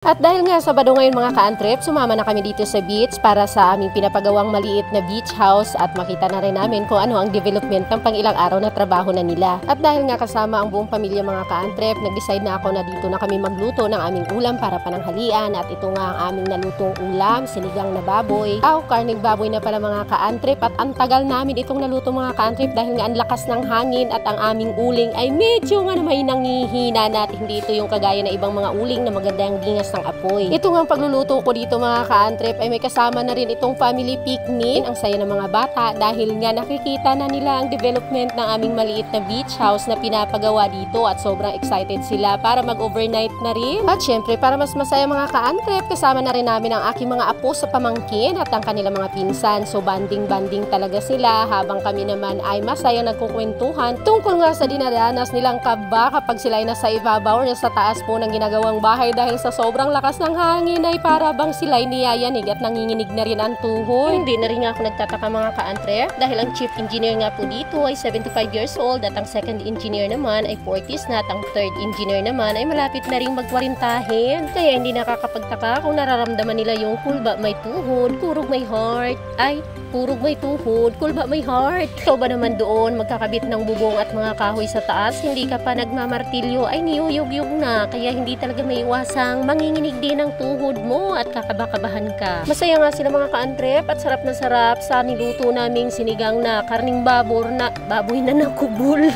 At dahil nga Sabado ngayon mga ka-antrip, sumama na kami dito sa beach para sa aming pinapagawang maliit na beach house at makita na rin namin kung ano ang development ng pang ilang araw na trabaho na nila. At dahil nga kasama ang buong pamilya mga ka-antrip, nag-decide na ako na dito na kami magluto ng aming ulam para pananghalian at ito nga ang aming nalutong ulam, sinigang na baboy. Karning baboy na pala mga ka-antrip at ang tagal namin itong naluto mga ka-antrip dahil nga ang lakas ng hangin at ang aming uling ay medyo nga may nangihina natin. Hindi ito yung kagaya na ibang mga uling na maganda ang dingas ng apoy. Ito nga pagluluto ko dito mga ka-antrip ay may kasama na rin itong family picnic. Ang saya ng mga bata dahil nga nakikita na nila ang development ng aming maliit na beach house na pinapagawa dito at sobrang excited sila para mag-overnight na rin. At syempre para mas masaya mga ka-antrip, kasama na rin namin ang aking mga apo sa pamangkin at ang kanilang mga pinsan. So banding-banding talaga sila habang kami naman ay masaya nagkukwentuhan tungkol nga sa dinadanas nilang kaba kapag sila ay nasa ibabaw o nasa taas po ng ginagawang bahay dahil sa sobrang lakas ng hangin ay para bang sila'y niyayanig at nanginginig na rin ang tuhod. Hindi na rin nga ako nagtataka mga ka-antrep dahil ang chief engineer nga po dito ay 75 years old at ang second engineer naman ay 40s na at ang third engineer naman ay malapit na rin magwarintahin. Kaya hindi nakakapagtaka kung nararamdaman nila yung kulba may tuhod, kurog may heart, ay kurog may tuhod, kulba may heart. Ikaw ba naman doon magkakabit ng bubong at mga kahoy sa taas, hindi ka pa nagmamartilyo ay niyuyug-yug na kaya hindi talaga may iwasang manginginig din ang tuhod mo at kakabakabahan ka. Masaya nga sila mga ka-antrep at sarap na sarap sa niluto naming sinigang na karning baboy na nakubul.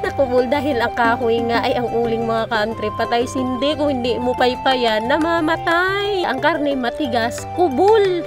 Nakubul dahil ang kahoy nga ay ang uling mga ka-antrep. Patay sindi kung hindi mo paypayan, namamatay. Ang karne matigas, kubul.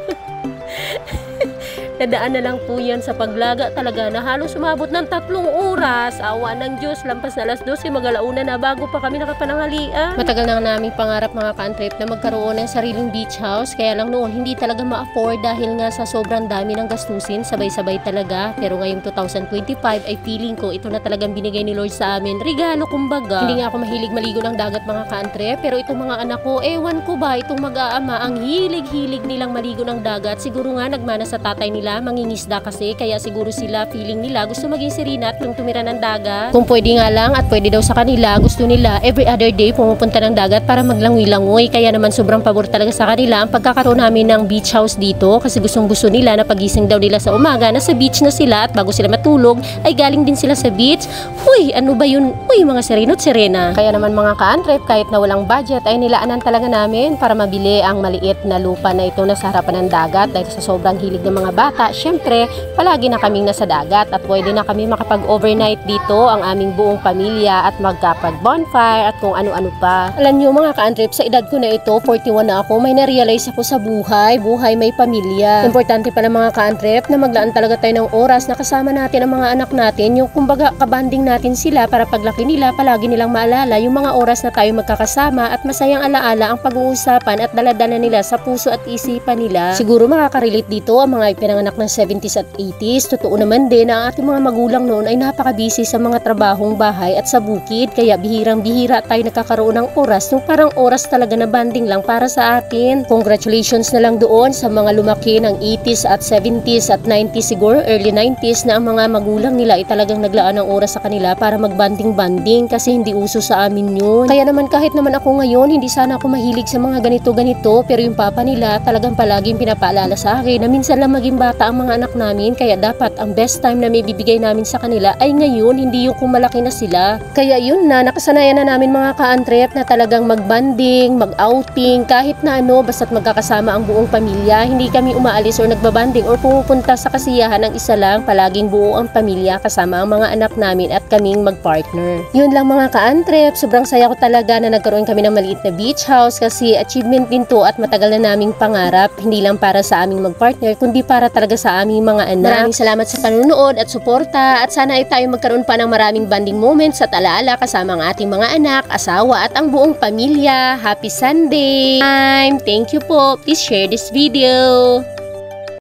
Nadaan na lang po yan sa paglaga talaga na halos umabot ng 3 oras. Awa ng Diyos, lampas na alas 12, mag-alauna na bago pa kami nakapananghalian. Matagal na naming pangarap mga ka-antrip na magkaroon ng sariling beach house. Kaya lang noon hindi talaga ma-afford dahil nga sa sobrang dami ng gastusin, sabay-sabay talaga. Pero ngayong 2025 ay feeling ko ito na talagang binigay ni Lord sa amin. Regalo kumbaga. Hindi nga ako mahilig maligo ng dagat mga ka-antrip, pero itong mga anak ko, ewan ko ba, itong mag-aama, ang hilig-hilig nilang maligo ng dagat. Siguro nga nagmana sa tatay nila, mangingisda kasi, kaya siguro sila feeling nila gusto maging sirinat yung tumira ng dagat. Kung pwede nga lang at pwede daw sa kanila, gusto nila every other day pumupunta ng dagat para maglangoy-langoy. Kaya naman sobrang pabor talaga sa kanila ang pagkakaroon namin ng beach house dito kasi gustong-gusto nila na pagising daw nila sa umaga nasa beach na sila at bago sila matulog ay galing din sila sa beach. Uy, ano ba yun? Uy, mga sirinot sirena. Kaya naman mga ka-antrep, kahit na walang budget ay nilaanan talaga namin para mabili ang maliit na lupa na ito na sa harapan ng dagat dahil sa sobrang hilig ng mga bata. Syempre, palagi na kaming nasa dagat at pwede na kami makapag-overnight dito ang aming buong pamilya at magkapag-bonfire at kung ano-ano pa. Alam nyo mga ka-antrip, sa edad ko na ito, 41 na ako, may na-realize ako sa buhay may pamilya. Importante pala mga ka-antrip na maglaan talaga tayo ng oras na kasama natin ang mga anak natin, yung kumbaga kabanding natin sila para paglaki nila, palagi nilang maalala yung mga oras na tayo magkakasama at masayang alaala ang pag-uusapan at daladala nila sa puso at isipan nila. Siguro makaka-relate dito ang mga pinanganak ng 70s at 80s. Totoo naman din na ang ating mga magulang noon ay napaka-busy sa mga trabahong bahay at sa bukid. Kaya bihirang-bihira tayo nakakaroon ng oras. Yung parang oras talaga na banding lang para sa atin. Congratulations na lang doon sa mga lumaki ng 80s at 70s at 90s siguro, early 90s na ang mga magulang nila ay talagang naglaan ng oras sa kanila para magbanding-banding kasi hindi uso sa amin yun. Kaya naman kahit naman ako ngayon, hindi sana ako mahilig sa mga ganito-ganito pero yung papa nila talagang palaging pinapaalala sa akin na minsan lang maging bata ang mga anak namin kaya dapat ang best time na may bibigay namin sa kanila ay ngayon, hindi yung kung malaki na sila. Kaya yun na, nakasanayan na namin mga ka-antrep na talagang mag-banding, mag-outing, kahit na ano, basta't magkakasama ang buong pamilya. Hindi kami umaalis or nagbabanding or pumupunta sa kasiyahan ng isa lang, palaging buo ang pamilya kasama ang mga anak namin at kaming mag-partner. Yun lang mga ka-antrep, sobrang saya ko talaga na nagkaroon kami ng maliit na beach house kasi achievement din to at matagal na naming pangarap, hindi lang para sa aming mag-partner kundi para talaga sa aming mga anak. Maraming salamat sa panunood at suporta at sana ay tayo magkaroon pa ng maraming bonding moments at alaala kasama ang ating mga anak, asawa at ang buong pamilya. Happy Sunday! Thank you po. Please share this video.